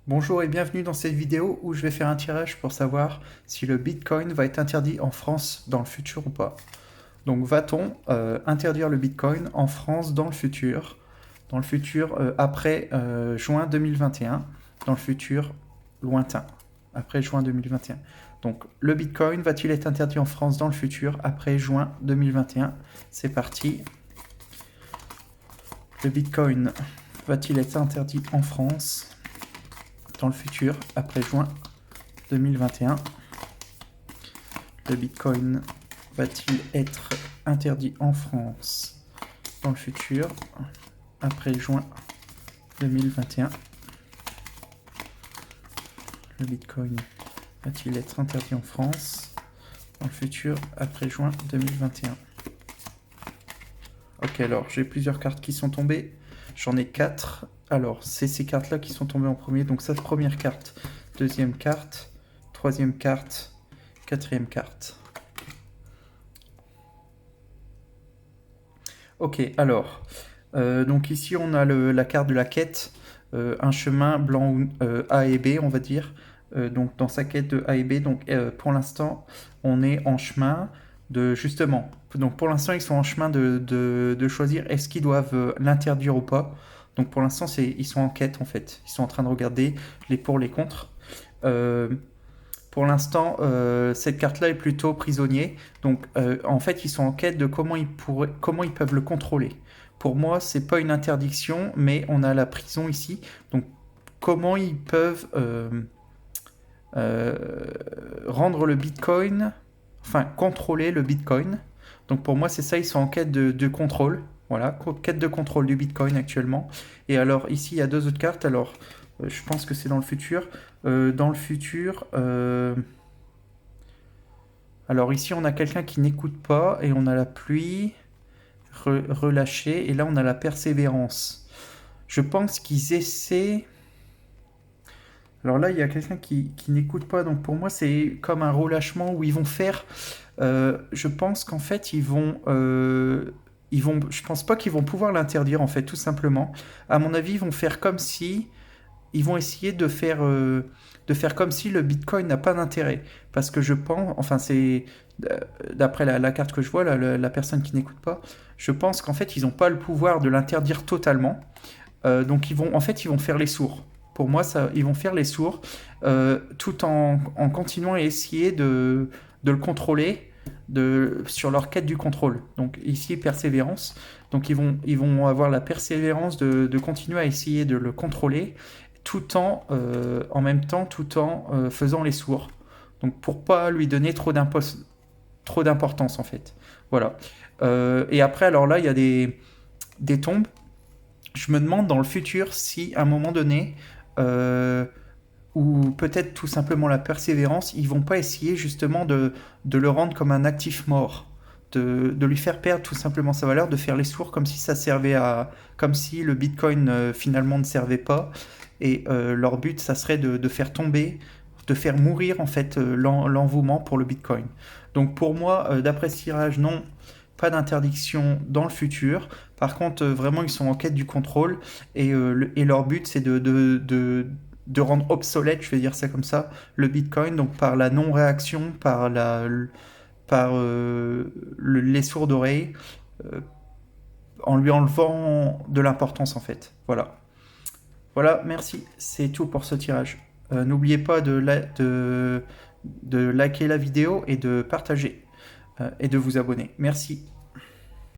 Bonjour et bienvenue dans cette vidéo où je vais faire un tirage pour savoir si le Bitcoin va être interdit en France dans le futur ou pas. Donc va-t-on interdire le Bitcoin en France dans le futur? Dans le futur après juin 2021, dans le futur lointain, après juin 2021. Donc le Bitcoin va-t-il être interdit en France dans le futur après juin 2021? C'est parti. Le Bitcoin va-t-il être interdit en France dans le futur après juin 2021? Le Bitcoin va-t-il être interdit en France dans le futur après juin 2021? Le Bitcoin va-t-il être interdit en France dans le futur après juin 2021? Ok, alors j'ai plusieurs cartes qui sont tombées. J'en ai 4. Alors, c'est ces cartes-là qui sont tombées en premier. Donc, cette première carte, deuxième carte, troisième carte, quatrième carte. Ok, alors, donc ici on a la carte de la quête, un chemin blanc A et B, on va dire. Donc dans sa quête de A et B, donc pour l'instant on est en chemin de justement. Donc pour l'instant ils sont en chemin de choisir est-ce qu'ils doivent l'interdire ou pas. Donc pour l'instant ils sont en quête en fait. Ils sont en train de regarder les pour les contre. Euh, pour l'instant, cette carte-là est plutôt prisonnier. Donc, en fait, ils sont en quête de comment ils peuvent le contrôler. Pour moi, c'est pas une interdiction, mais on a la prison ici. Donc, comment ils peuvent euh, rendre le Bitcoin, enfin, contrôler le Bitcoin. Donc, pour moi, c'est ça. Ils sont en quête de contrôle. Voilà, quête de contrôle du Bitcoin actuellement. Et alors, ici, il y a deux autres cartes. Alors, je pense que c'est dans le futur. Dans le futur, alors ici, on a quelqu'un qui n'écoute pas et on a la pluie relâchée et là, on a la persévérance. Je pense qu'ils essaient. Alors là, il y a quelqu'un qui n'écoute pas, donc pour moi, c'est comme un relâchement où ils vont faire. Je pense qu'en fait, je pense pas qu'ils vont pouvoir l'interdire, en fait, tout simplement. À mon avis, ils vont faire comme si ils vont essayer de faire comme si le Bitcoin n'a pas d'intérêt. Parce que je pense, enfin c'est d'après la carte que je vois, la personne qui n'écoute pas, je pense qu'en fait ils n'ont pas le pouvoir de l'interdire totalement. Donc en fait ils vont faire les sourds. Pour moi, ils vont faire les sourds tout en continuant à essayer de le contrôler sur leur quête du contrôle. Donc ici, persévérance. Donc ils vont avoir la persévérance de continuer à essayer de le contrôler en même temps, tout en faisant les sourds. Donc pour pas lui donner trop d'importance en fait. Voilà. Et après, alors là, il y a des tombes. Je me demande dans le futur si à un moment donné, ou peut-être tout simplement la persévérance, ils vont pas essayer justement de le rendre comme un actif mort. De lui faire perdre tout simplement sa valeur, de faire les sourds comme si ça servait comme si le Bitcoin finalement ne servait pas. Et leur but, ça serait de faire tomber, de faire mourir en fait l'envouement pour le Bitcoin. Donc pour moi, d'après ce tirage, non, pas d'interdiction dans le futur. Par contre, vraiment, ils sont en quête du contrôle et leur but, c'est de rendre obsolète, je vais dire ça comme ça, le Bitcoin, donc par la non-réaction, par les sourds d'oreilles, euh, en lui enlevant de l'importance en fait. Voilà. Voilà, merci. C'est tout pour ce tirage. N'oubliez pas de liker la vidéo et de partager et de vous abonner. Merci.